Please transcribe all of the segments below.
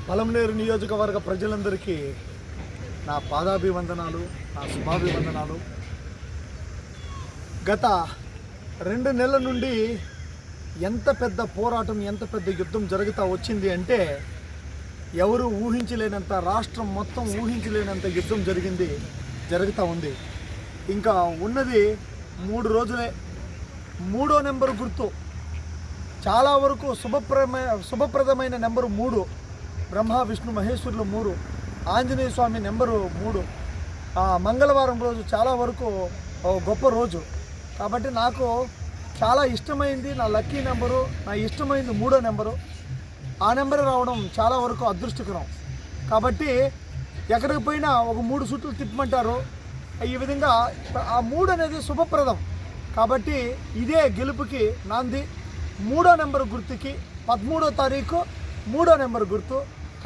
పలమనేరు నియోజకవర్గ ప్రజలందరికీ నా పాదాభివందనాలు, నా శుభాభివందనాలు. గత 2 నెలల నుండి ఎంత పెద్ద పోరాటం, ఎంత పెద్ద యుద్ధం జరుగుతూ వచ్చింది అంటే ఎవరు ఊహించలేనంత, రాష్ట్రం మొత్తం ఊహించలేనంత యుద్ధం జరుగుతూ ఉంది. ఇంకా ఉన్నది 3 రోజులే. 3వ నెంబరు గుర్తు చాలా వరకు శుభప్రదమైన నెంబరు 3, బ్రహ్మ విష్ణు మహేశ్వరులు 3, ఆంజనేయ స్వామి నెంబరు 3. మంగళవారం రోజు చాలా వరకు గొప్ప రోజు కాబట్టి నాకు చాలా ఇష్టమైంది నా లక్కీ నెంబరు, నా ఇష్టమైంది 3వ నెంబరు. ఆ నెంబర్ రావడం చాలా వరకు అదృష్టకరం. కాబట్టి ఎక్కడికి పోయినా ఒక 3 సుట్లు తిప్పమంటారు. ఈ విధంగా ఆ 3 అనేది శుభప్రదం. కాబట్టి ఇదే గెలుపుకి నాంది. 3వ నెంబర్ గుర్తుకి 13వ తారీఖు 3వ నెంబర్ గుర్తు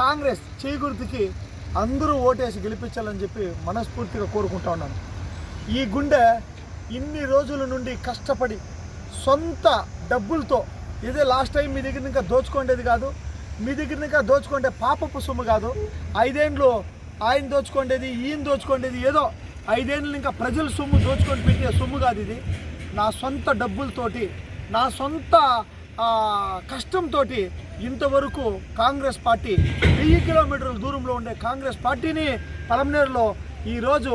కాంగ్రెస్ చేయి గుర్తుకి అందరూ ఓటేసి గెలిపించాలని చెప్పి మనస్ఫూర్తిగా కోరుకుంటా ఉన్నాను. ఈ గుండె ఇన్ని రోజుల నుండి కష్టపడి సొంత డబ్బులతో, ఇదే లాస్ట్ టైం మీ దగ్గర ఇంకా దోచుకోండేది కాదు, మీ దగ్గర ఇంకా దోచుకుంటే పాపపు సొమ్ము కాదు. 5 ఏళ్ళు ఆయన దోచుకోండేది, ఈయన దోచుకోండేది, ఏదో 5 ఏళ్ళు ఇంకా ప్రజల సొమ్ము దోచుకొని పెట్టే సొమ్ము కాదు ఇది. నా సొంత డబ్బులతోటి, నా సొంత కష్టంతో ఇంతవరకు కాంగ్రెస్ పార్టీ 1000 కిలోమీటర్ల దూరంలో ఉండే కాంగ్రెస్ పార్టీని పలమనేరులో ఈరోజు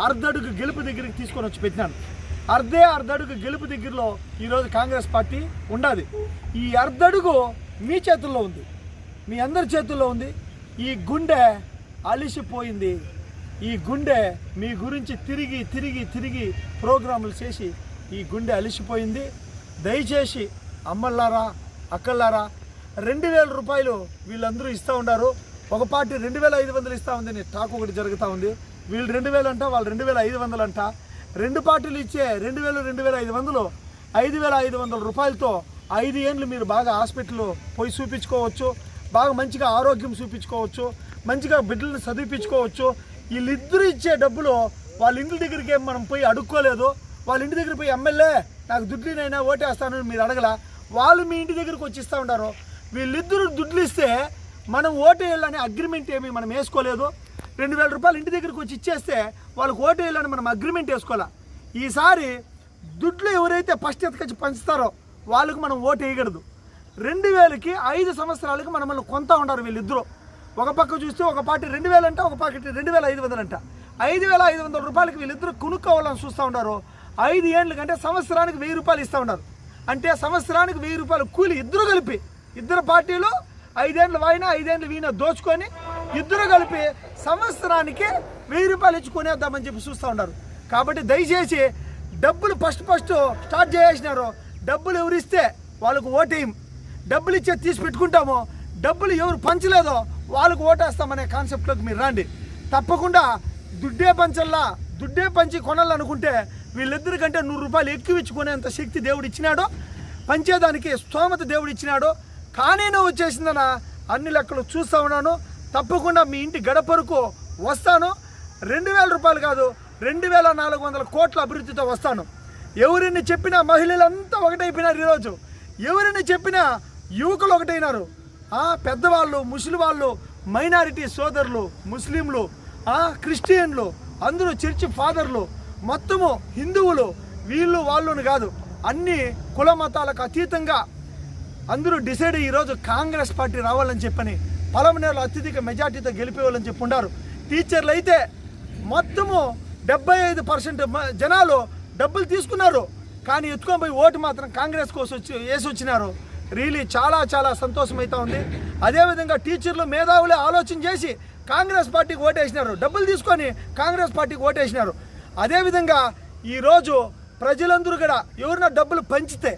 అర్ధడుగు గెలుపు దగ్గరికి తీసుకొని వచ్చి పెట్టినాను. అర్ధడుగు గెలుపు దగ్గరలో ఈరోజు కాంగ్రెస్ పార్టీ ఉండాలి. ఈ అర్ధడుగు మీ చేతుల్లో ఉంది, మీ అందరి చేతుల్లో ఉంది. ఈ గుండె అలిసిపోయింది. ఈ గుండె మీ గురించి తిరిగి ప్రోగ్రాములు చేసి ఈ గుండె అలిసిపోయింది. దయచేసి అమ్మల్లారా, అక్కల్లారా, 2000 రూపాయలు వీళ్ళందరూ ఇస్తూ ఉన్నారు. ఒక పార్టీ 2500 ఇస్తూ ఉంది అని టాక్ ఒకటి జరుగుతూ ఉంది. వీళ్ళు 2000 అంట, వాళ్ళు 2500 అంట. 2 పార్టీలు ఇచ్చే 2000, 2500, 5500 రూపాయలతో 5 ఏళ్ళు మీరు బాగా హాస్పిటల్లో పోయి చూపించుకోవచ్చు, బాగా మంచిగా ఆరోగ్యం చూపించుకోవచ్చు, మంచిగా బిడ్డలను చదివించుకోవచ్చు. వీళ్ళిద్దరూ ఇచ్చే డబ్బులు వాళ్ళ ఇంటి దగ్గరికి ఏం మనం పోయి అడుక్కోలేదు. వాళ్ళ ఇంటి దగ్గర పోయి ఎమ్మెల్యే నాకు దుడ్లినైనా ఓటేస్తానని మీరు అడగల, వాళ్ళు మీ ఇంటి దగ్గరికి వచ్చి ఇస్తూ ఉంటారు. వీళ్ళిద్దరూ దుడ్లు ఇస్తే మనం ఓటేయాలని అగ్రిమెంట్ ఏమి మనం వేసుకోలేదు. 2000 రూపాయలు ఇంటి దగ్గరికి వచ్చి ఇచ్చేస్తే వాళ్ళకి ఓటేయాలని మనం అగ్రిమెంట్ వేసుకోవాలి. ఈసారి దుడ్లు ఎవరైతే ఫస్ట్ ఎత్తుకొచ్చి పంచుతారో వాళ్ళకు మనం ఓటు వేయకూడదు. 2000కి 5 సంవత్సరాలకి మనల్ని కొంత ఉండరు వీళ్ళిద్దరూ. ఒక పక్క చూస్తే ఒక పార్టీ 2000 అంట, ఒక పార్టీ 2500 అంట. 5500 రూపాయలకి వీళ్ళిద్దరూ కొనుక్కోవాలని చూస్తూ ఉన్నారు. 5 ఏళ్ళ కంటే సంవత్సరానికి 1000 రూపాయలు ఇస్తూ ఉన్నారు. అంటే సంవత్సరానికి 1000 రూపాయలు కూలి ఇద్దరు కలిపి, ఇద్దరు పార్టీలు 5 ఏళ్ళు వాయినా 5 ఏళ్ళు వీణ దోచుకొని ఇద్దరు కలిపి సంవత్సరానికి 1000 రూపాయలు ఇచ్చుకునేద్దామని చెప్పి చూస్తూ ఉన్నారు. కాబట్టి దయచేసి డబ్బులు ఫస్ట్ స్టార్ట్ చేసినారు. డబ్బులు ఎవరిస్తే వాళ్ళకు ఓటేయం, డబ్బులు ఇచ్చే తీసి పెట్టుకుంటామో, డబ్బులు ఎవరు పంచలేదో వాళ్ళకు ఓటేస్తామనే కాన్సెప్ట్లోకి మీరు రండి. తప్పకుండా దుడ్డే పంచి కొనాలనుకుంటే వీళ్ళిద్దరి కంటే 100 రూపాయలు ఎక్కువ ఇచ్చుకునేంత శక్తి దేవుడు ఇచ్చినాడు, పంచేదానికి స్తోమత దేవుడు ఇచ్చినాడు. కానీ నువ్వు వచ్చేసిందన అన్ని లెక్కలు చూస్తూ ఉన్నాను. తప్పకుండా మీ ఇంటి గడపరకు వస్తాను. 2000 రూపాయలు కాదు, 2400 కోట్ల అభివృద్ధితో వస్తాను. ఎవరిని చెప్పినా మహిళలంతా ఒకటైపోయినారు. ఈరోజు ఎవరిని చెప్పినా యువకులు ఒకటైనారు. పెద్దవాళ్ళు, ముస్లిం వాళ్ళు, మైనారిటీ సోదరులు, ముస్లింలు, క్రిస్టియన్లు, అందరూ చర్చి ఫాదర్లు, మొత్తము హిందువులు, వీళ్ళు వాళ్ళని కాదు, అన్ని కుల మతాలకు అతీతంగా అందరూ డిసైడ్ ఈరోజు కాంగ్రెస్ పార్టీ రావాలని చెప్పని పలమనేరులో అత్యధిక మెజార్టీతో గెలిపేవాళ్ళని చెప్పి ఉన్నారు. టీచర్లు అయితే మొత్తము 75% జనాలు డబ్బులు తీసుకున్నారు, కానీ ఎత్తుకొని పోయి ఓటు మాత్రం కాంగ్రెస్ కోసం వేసి వచ్చినారు. రియలీ చాలా సంతోషం అవుతా ఉంది. అదేవిధంగా టీచర్లు మేధావులే ఆలోచన చేసి కాంగ్రెస్ పార్టీకి ఓటేసినారు, డబ్బులు తీసుకొని కాంగ్రెస్ పార్టీకి ఓటేసినారు. అదేవిధంగా ఈరోజు ప్రజలందరూ కూడా ఎవరైనా డబ్బులు పంచితే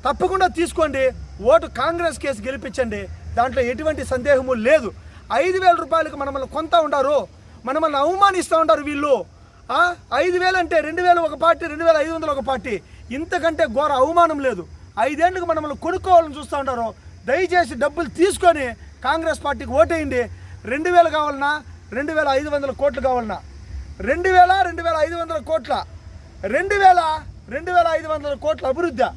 తప్పకుండా తీసుకోండి, ఓటు కాంగ్రెస్ కేసు గెలిపించండి. దాంట్లో ఎటువంటి సందేహము లేదు. 5000 రూపాయలకు మనల్ని కొంత ఉంటారు, మనల్ని అవమానిస్తూ ఉంటారు వీళ్ళు. 5000 అంటే 2000 ఒక పార్టీ, 2500 ఒక పార్టీ. ఇంతకంటే ఘోర అవమానం లేదు. 5 ఏళ్ళకి మనల్ని కొనుక్కోవాలని చూస్తూ ఉంటారు. దయచేసి డబ్బులు తీసుకొని కాంగ్రెస్ పార్టీకి ఓటేయండి. 2000 కావాలన్నా, 2500 కోట్లు కావాలన్నా, 2500 కోట్ల, 2500 కోట్ల అభివృద్ధి,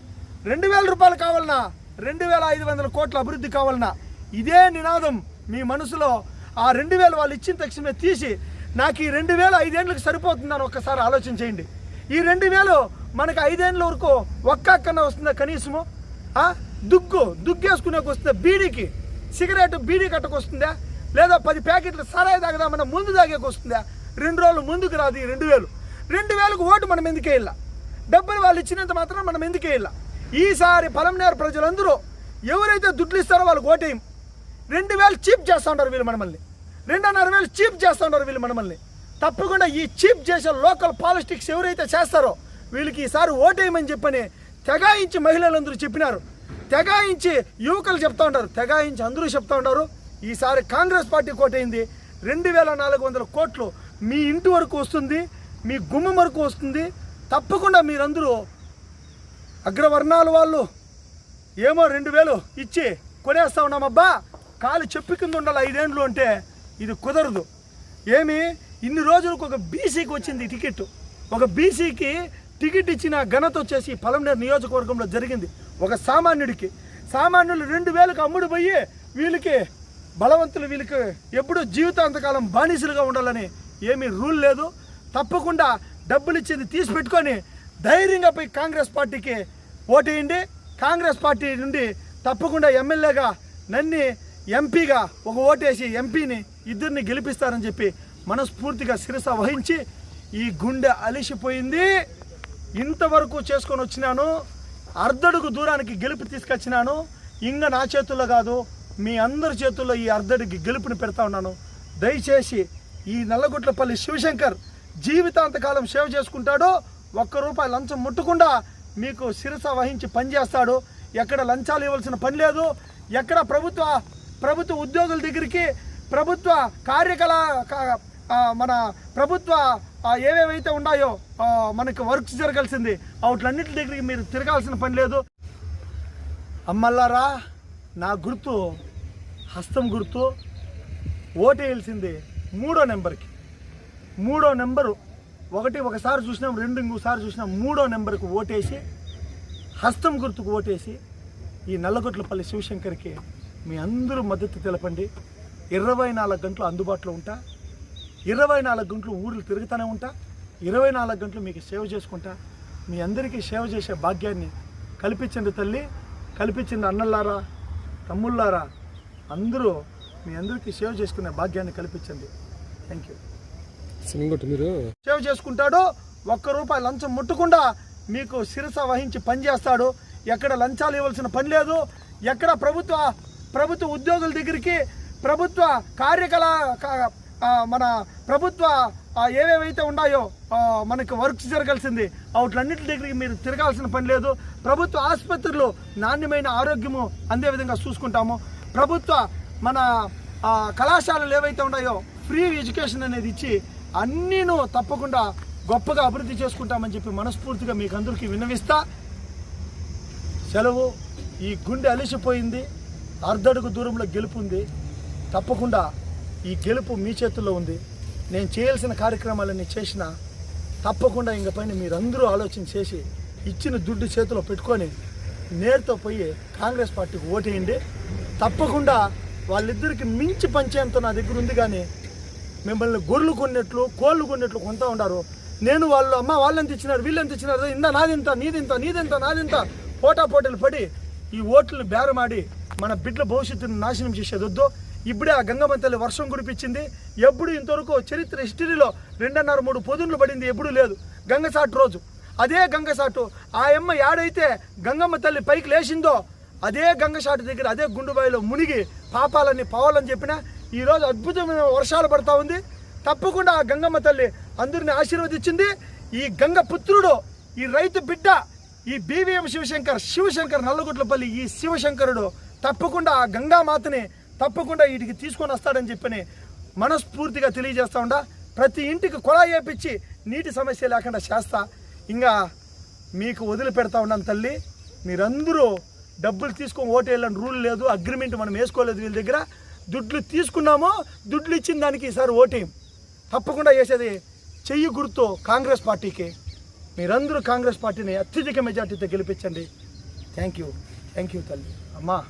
2000 రూపాయలు కావాలన్నా, 2500 కోట్ల అభివృద్ధి కావాలన్నా, ఇదే నినాదం మీ మనసులో ఆ 2000 వాళ్ళు ఇచ్చిన తక్షణమే తీసి నాకు ఈ 2000 5 ఏళ్ళకి సరిపోతుందని ఒక్కసారి ఆలోచన చేయండి. ఈ 2000 మనకు 5 ఏళ్ళ వరకు ఒక్కన్నా వస్తుందా కనీసము? దుగ్గేసుకునేకి వస్తుందా? బీడీకి సిగరెట్ బీడీ కట్టకు వస్తుందా? లేదా 10 ప్యాకెట్లు సరాయి తాగదామన్నా ముందు తాగేకి వస్తుందా? 2 రోజులు ముందుకు రాదు ఈ 2000కు ఓటు మనం ఎందుకే ఇలా? డబ్బులు వాళ్ళు ఇచ్చినంత మాత్రం మనం ఎందుకే ఇలా? ఈసారి పలమనేరు ప్రజలందరూ ఎవరైతే దుడ్లు ఇస్తారో వాళ్ళకి ఓటేయం. 2000 చీప్ చేస్తూ ఉంటారు వీళ్ళు మనమల్ని, 2,500 చీప్ చేస్తూ ఉంటారు వీళ్ళు మనమల్ని. తప్పకుండా ఈ చీప్ చేసే లోకల్ పాలిటిక్స్ ఎవరైతే చేస్తారో వీళ్ళకి ఈసారి ఓటేయమని చెప్పని తెగాయించి మహిళలందరూ చెప్పినారు, తెగాయించి యువకులు చెప్తా ఉంటారు, తెగాయించి అందరూ చెప్తా ఉంటారు. ఈసారి కాంగ్రెస్ పార్టీ ఓటైంది. 2,400 కోట్లు మీ ఇంటి వరకు వస్తుంది, మీ గుమ్మం వరకు వస్తుంది. తప్పకుండా మీరందరూ అగ్రవర్ణాల వాళ్ళు ఏమో 2,000 ఇచ్చి కొనేస్తా ఉన్నామబ్బా, కాలు చెప్పి కింద ఉండాలి 5 ఏళ్ళు అంటే ఇది కుదరదు. ఏమి ఇన్ని రోజులకు ఒక బీసీకి వచ్చింది టికెట్, ఒక బీసీకి టికెట్ ఇచ్చిన ఘనత వచ్చేసి పలమనేరు నియోజకవర్గంలో జరిగింది. ఒక సామాన్యులు 2,000కి అమ్ముడు పోయి వీళ్ళకి బలవంతులు వీళ్ళకి ఎప్పుడూ జీవితాంతకాలం బానిసలుగా ఉండాలని ఏమీ రూల్ లేదు. తప్పకుండా డబ్బులు ఇచ్చేది తీసి పెట్టుకొని ధైర్యంగా పోయి కాంగ్రెస్ పార్టీకి ఓటేయండి. కాంగ్రెస్ పార్టీ నుండి తప్పకుండా ఎమ్మెల్యేగా నన్ను ఎంపీగా ఒక ఓటేసి ఎంపీని 2 గెలిపిస్తారని చెప్పి మనస్ఫూర్తిగా శిరస వహించి ఈ గుండె అలిసిపోయింది. ఇంతవరకు చేసుకొని వచ్చినాను, అర్ధడుగు దూరానికి గెలుపు తీసుకొచ్చినాను. ఇంకా నా చేతుల్లో కాదు, మీ అందరి చేతుల్లో ఈ అర్ధడుగు గెలుపుని పెడతా ఉన్నాను. దయచేసి ఈ నల్లగుట్లపల్లి శివశంకర్ జీవితాంతకాలం సేవ చేసుకుంటాడు. ₹1 లంచం ముట్టకుండా మీకు శిరస వహించి పనిచేస్తాడు. ఎక్కడ లంచాలు ఇవ్వాల్సిన పని లేదు. ఎక్కడ ప్రభుత్వ ఉద్యోగుల దగ్గరికి ప్రభుత్వ మన ప్రభుత్వ ఏవేవైతే ఉన్నాయో మనకు వర్క్స్ జరగాల్సింది వాటిలన్నింటి దగ్గరికి మీరు తిరగాల్సిన పని లేదు. అమ్మల్లారా, నా గుర్తు హస్తం గుర్తు. ఓటేయాల్సింది 3వ నెంబర్కి. 3వ నెంబరు ఒకసారి చూసినాం, 2 ఇంకోసారి చూసినాం. 3వ నెంబర్కి ఓటేసి హస్తం గుర్తుకు ఓటేసి ఈ నల్లగొట్లపల్లి శివశంకర్కి మీ అందరూ మద్దతు తెలపండి. 24 గంటలు అందుబాటులో ఉంటా, 24 గంటలు ఊర్లు తిరుగుతూనే ఉంటా, 24 గంటలు మీకు సేవ చేసుకుంటా. మీ అందరికీ సేవ చేసే భాగ్యాన్ని కల్పించండి తల్లి, కల్పించింది అన్నల్లారా, తమ్ముళ్ళారా, అందరూ మీ అందరికీ సేవ చేసుకునే భాగ్యాన్ని కల్పించండి. Thank you. మీరు సేవ చేసుకుంటాడు. ₹1 లంచం ముట్టకుండా మీకు శిరస వహించి పనిచేస్తాడు. ఎక్కడ లంచాలు ఇవ్వాల్సిన పని లేదు. ఎక్కడ ప్రభుత్వ ఉద్యోగుల దగ్గరికి ప్రభుత్వ మన ప్రభుత్వ ఏవేవైతే ఉన్నాయో మనకు వర్క్స్ జరగాల్సింది వాటిలన్నింటి దగ్గరికి మీరు తిరగాల్సిన పని లేదు. ప్రభుత్వ ఆసుపత్రులు నాణ్యమైన ఆరోగ్యము అందే విధంగా చూసుకుంటాము. ప్రభుత్వ మన కళాశాలలు ఏవైతే ఉన్నాయో ఫ్రీ ఎడ్యుకేషన్ అనేది ఇచ్చి అన్నీను తప్పకుండా గొప్పగా అభివృద్ధి చేసుకుంటామని చెప్పి మనస్ఫూర్తిగా మీకు అందరికీ విన్నవిస్తా. సెలవు. ఈ గుండె అలిసిపోయింది. అర్ధడుగు దూరంలో గెలుపు ఉంది. తప్పకుండా ఈ గెలుపు మీ చేతుల్లో ఉంది. నేను చేయాల్సిన కార్యక్రమాలన్నీ చేసిన తప్పకుండా ఇంక పైన మీరందరూ ఆలోచన చేసి ఇచ్చిన దుడ్డు చేతిలో పెట్టుకొని నేరుతో పోయి కాంగ్రెస్ పార్టీకి ఓటేయండి. తప్పకుండా వాళ్ళిద్దరికి మించి పంచేంత నా దగ్గర ఉంది. కానీ మిమ్మల్ని గొర్రెలు కొన్నట్లు కోళ్ళు కొన్నట్లు కొంటూ ఉంటారు. నేను వాళ్ళెంత ఇచ్చినారు, వీళ్ళెంత ఇచ్చినారు, ఇందా నాదింత, నీదింత నాదింత పోటాపోటీలు పడి ఈ ఓట్లను బేరమాడి మన బిడ్డల భవిష్యత్తును నాశనం చేసేది వద్దు. ఇప్పుడే ఆ గంగమ్మ తల్లి వర్షం కురిపించింది. ఎప్పుడు ఇంతవరకు చరిత్ర హిస్టరీలో 2.5-3 పొదున్లు పడింది ఎప్పుడు లేదు. గంగసాటు రోజు అదే గంగసాటు ఆ అమ్మ యాడైతే గంగమ్మ తల్లి పైకి లేచిందో అదే గంగసాటు దగ్గర అదే గుండుబాయిలో మునిగి పాపాలన్నీ పోవాలని చెప్పిన ఈరోజు అద్భుతమైన వర్షాలు పడతా ఉంది. తప్పకుండా ఆ గంగమ్మ తల్లి అందరిని ఆశీర్వదించింది. ఈ గంగ పుత్రుడు, ఈ రైతు బిడ్డ, ఈ బీవీఎం శివశంకర్ నల్లగుట్లపల్లి ఈ శివశంకరుడు తప్పకుండా ఆ గంగామాతని తప్పకుండా వీటికి తీసుకొని వస్తాడని చెప్పని మనస్ఫూర్తిగా తెలియజేస్తా ఉండా. ప్రతి ఇంటికి కుళాయి వేపించి నీటి సమస్య లేకుండా చేస్తా. ఇంకా మీకు వదిలిపెడతా ఉన్నాను తల్లి. మీరందరూ డబ్బులు తీసుకొని ఓటేయాలని రూల్ లేదు, అగ్రిమెంట్ మనం వేసుకోలేదు. వీళ్ళ దగ్గర దుడ్లు తీసుకున్నామో దుడ్లు ఇచ్చిన దానికి ఈసారి ఓటేయం. తప్పకుండా వేసేది చెయ్యి గుర్తు కాంగ్రెస్ పార్టీకి. మీరందరూ కాంగ్రెస్ పార్టీని అత్యధిక మెజార్టీతో గెలిపించండి. థ్యాంక్ యూ తల్లి. అమ్మా.